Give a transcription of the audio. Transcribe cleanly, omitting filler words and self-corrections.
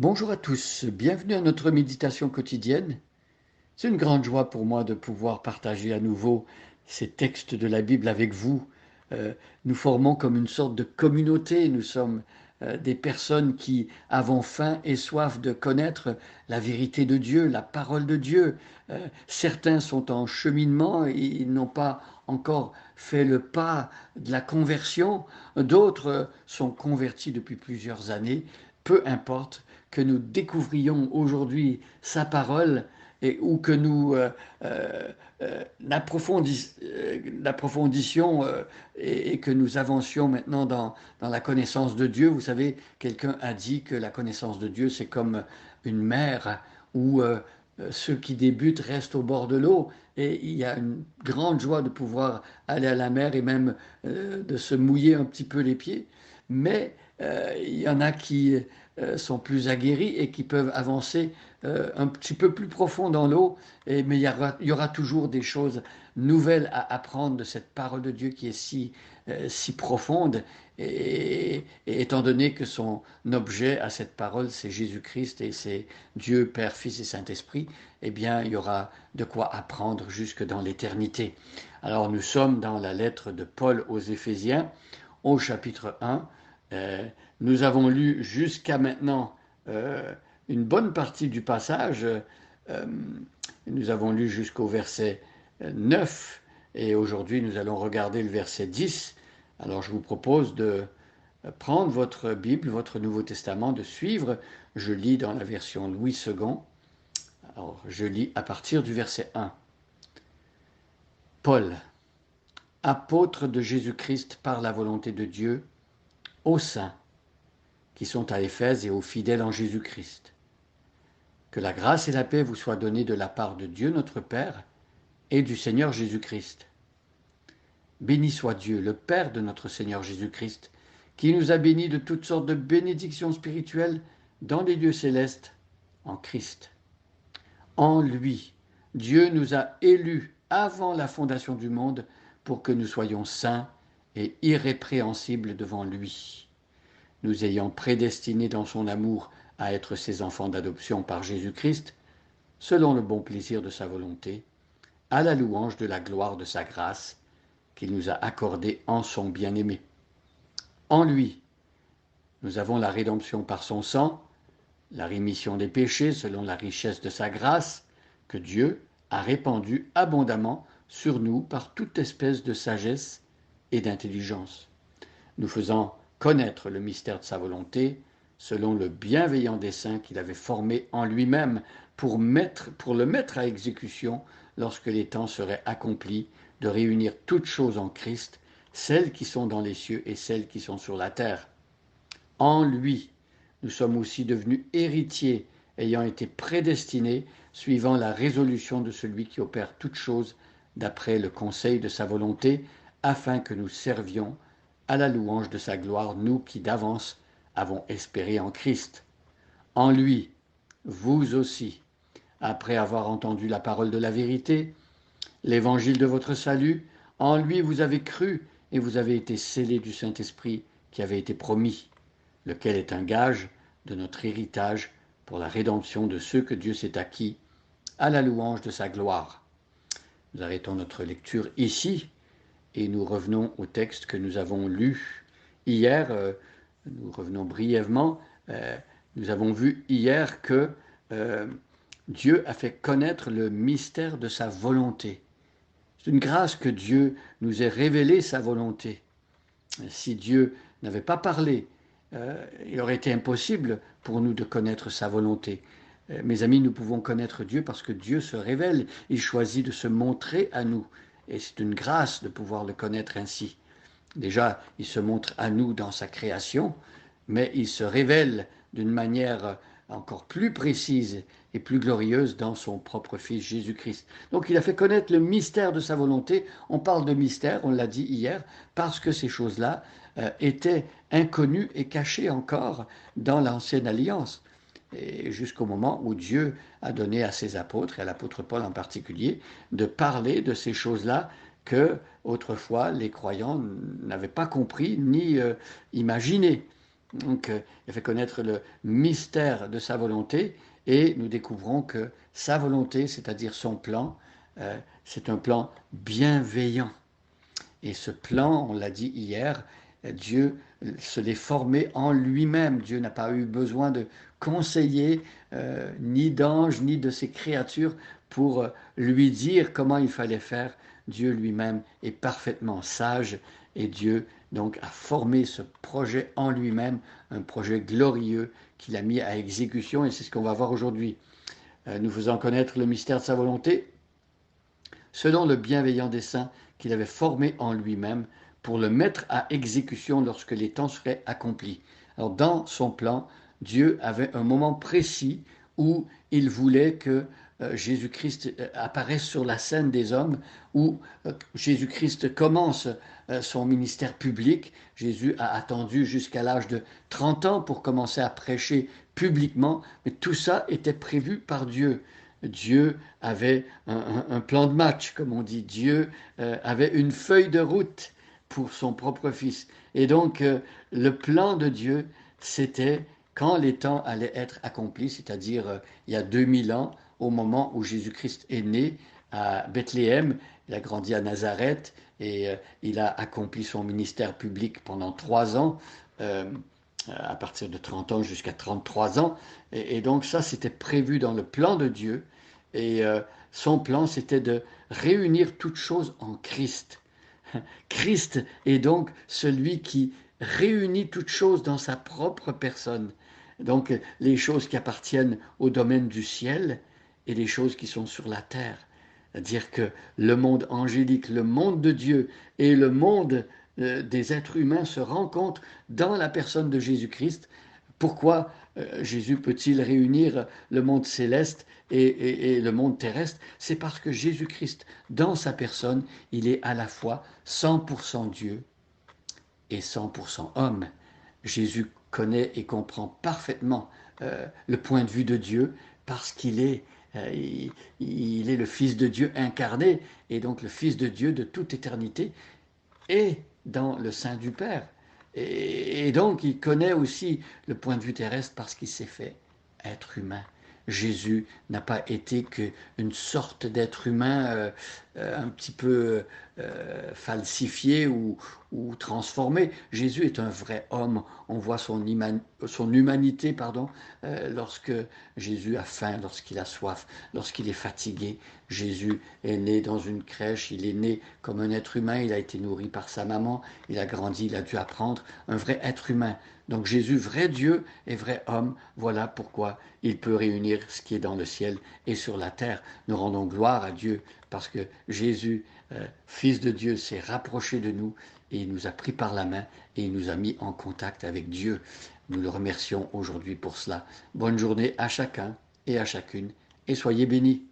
Bonjour à tous, bienvenue à notre méditation quotidienne. C'est une grande joie pour moi de pouvoir partager à nouveau ces textes de la Bible avec vous. Nous formons comme une sorte de communauté, nous sommes des personnes qui avons faim et soif de connaître la vérité de Dieu, la parole de Dieu. Certains sont en cheminement et ils n'ont pas encore fait le pas de la conversion, d'autres sont convertis depuis plusieurs années. Peu importe que nous découvrions aujourd'hui sa parole ou que nous l'approfondissions et que nous avancions maintenant dans la connaissance de Dieu. Vous savez, quelqu'un a dit que la connaissance de Dieu, c'est comme une mer où ceux qui débutent restent au bord de l'eau. Et il y a une grande joie de pouvoir aller à la mer et même de se mouiller un petit peu les pieds. Mais il y en a qui sont plus aguerris et qui peuvent avancer un petit peu plus profond dans l'eau, mais il y aura toujours des choses nouvelles à apprendre de cette parole de Dieu qui est si profonde, et étant donné que son objet à cette parole, c'est Jésus-Christ et c'est Dieu, Père, Fils et Saint-Esprit, eh bien, il y aura de quoi apprendre jusque dans l'éternité. Alors, nous sommes dans la lettre de Paul aux Éphésiens, au chapitre 1. Euh, Nous avons lu jusqu'à maintenant une bonne partie du passage. Nous avons lu jusqu'au verset 9 et aujourd'hui nous allons regarder le verset 10. Alors je vous propose de prendre votre Bible, votre Nouveau Testament, de suivre. Je lis dans la version Louis II. Alors je lis à partir du verset 1. Paul, apôtre de Jésus-Christ par la volonté de Dieu, aux saints qui sont à Éphèse et aux fidèles en Jésus-Christ. Que la grâce et la paix vous soient données de la part de Dieu notre Père et du Seigneur Jésus-Christ. Béni soit Dieu, le Père de notre Seigneur Jésus-Christ, qui nous a bénis de toutes sortes de bénédictions spirituelles dans les lieux célestes en Christ. En lui, Dieu nous a élus avant la fondation du monde pour que nous soyons saints et irrépréhensibles devant lui, nous ayant prédestinés dans son amour à être ses enfants d'adoption par Jésus-Christ, selon le bon plaisir de sa volonté, à la louange de la gloire de sa grâce qu'il nous a accordée en son bien-aimé. En lui, nous avons la rédemption par son sang, la rémission des péchés selon la richesse de sa grâce, que Dieu a répandue abondamment sur nous par toute espèce de sagesse et d'intelligence, nous faisant connaître le mystère de sa volonté, selon le bienveillant dessein qu'il avait formé en lui-même pour le mettre à exécution lorsque les temps seraient accomplis, de réunir toutes choses en Christ, celles qui sont dans les cieux et celles qui sont sur la terre. En lui, nous sommes aussi devenus héritiers, ayant été prédestinés, suivant la résolution de celui qui opère toutes choses d'après le conseil de sa volonté, afin que nous servions à la louange de sa gloire, nous qui d'avance avons espéré en Christ. En lui, vous aussi, après avoir entendu la parole de la vérité, l'évangile de votre salut, en lui vous avez cru et vous avez été scellés du Saint-Esprit qui avait été promis, lequel est un gage de notre héritage pour la rédemption de ceux que Dieu s'est acquis, à la louange de sa gloire. Nous arrêtons notre lecture ici et nous revenons au texte que nous avons lu hier. Nous revenons brièvement. Nous avons vu hier que Dieu a fait connaître le mystère de sa volonté. C'est une grâce que Dieu nous ait révélé sa volonté. Si Dieu n'avait pas parlé, il aurait été impossible pour nous de connaître sa volonté. Mes amis, nous pouvons connaître Dieu parce que Dieu se révèle. Il choisit de se montrer à nous. Et c'est une grâce de pouvoir le connaître ainsi. Déjà, il se montre à nous dans sa création, mais il se révèle d'une manière encore plus précise et plus glorieuse dans son propre Fils Jésus-Christ. Donc il a fait connaître le mystère de sa volonté. On parle de mystère, on l'a dit hier, parce que ces choses-là étaient inconnues et cachées encore dans l'ancienne alliance. Et jusqu'au moment où Dieu a donné à ses apôtres, et à l'apôtre Paul en particulier, de parler de ces choses-là que autrefois les croyants n'avaient pas compris ni imaginé. Donc, il a fait connaître le mystère de sa volonté et nous découvrons que sa volonté, c'est-à-dire son plan, c'est un plan bienveillant. Et ce plan, on l'a dit hier, Dieu se l'est formé en lui-même. Dieu n'a pas eu besoin de conseiller ni d'anges ni de ses créatures pour lui dire comment il fallait faire. Dieu lui-même est parfaitement sage et Dieu donc a formé ce projet en lui-même, un projet glorieux qu'il a mis à exécution et c'est ce qu'on va voir aujourd'hui. Nous faisons connaître le mystère de sa volonté selon le bienveillant dessein qu'il avait formé en lui-même pour le mettre à exécution lorsque les temps seraient accomplis. Alors dans son plan, Dieu avait un moment précis où il voulait que Jésus-Christ apparaisse sur la scène des hommes, où Jésus-Christ commence son ministère public. Jésus a attendu jusqu'à l'âge de 30 ans pour commencer à prêcher publiquement, mais tout ça était prévu par Dieu. Dieu avait un plan de match, comme on dit. Dieu avait une feuille de route pour son propre fils. Et donc, le plan de Dieu, c'était quand les temps allaient être accomplis, c'est-à-dire il y a 2000 ans, au moment où Jésus-Christ est né à Bethléem. Il a grandi à Nazareth et il a accompli son ministère public pendant 3 ans. À partir de 30 ans jusqu'à 33 ans. Et donc ça, c'était prévu dans le plan de Dieu. Et son plan, c'était de réunir toutes choses en Christ. Christ est donc celui qui réunit toutes choses dans sa propre personne. Donc les choses qui appartiennent au domaine du ciel et les choses qui sont sur la terre. C'est-à-dire que le monde angélique, le monde de Dieu et le monde des êtres humains se rencontrent dans la personne de Jésus-Christ. Pourquoi Jésus peut-il réunir le monde céleste et le monde terrestre? C'est parce que Jésus-Christ, dans sa personne, il est à la fois 100% Dieu et 100% homme. Jésus connaît et comprend parfaitement le point de vue de Dieu parce qu'il est, il est le Fils de Dieu incarné et donc le Fils de Dieu de toute éternité et dans le sein du Père. Et donc, il connaît aussi le point de vue terrestre parce qu'il s'est fait être humain. Jésus n'a pas été qu'une sorte d'être humain un petit peu falsifié ou transformé. Jésus est un vrai homme. On voit son humanité lorsque Jésus a faim, lorsqu'il a soif, lorsqu'il est fatigué. Jésus est né dans une crèche, il est né comme un être humain, il a été nourri par sa maman, il a grandi, il a dû apprendre, un vrai être humain. Donc Jésus, vrai Dieu et vrai homme, voilà pourquoi il peut réunir ce qui est dans le ciel et sur la terre. Nous rendons gloire à Dieu parce que Jésus, Fils de Dieu, s'est rapproché de nous et il nous a pris par la main et il nous a mis en contact avec Dieu. Nous le remercions aujourd'hui pour cela. Bonne journée à chacun et à chacune et soyez bénis.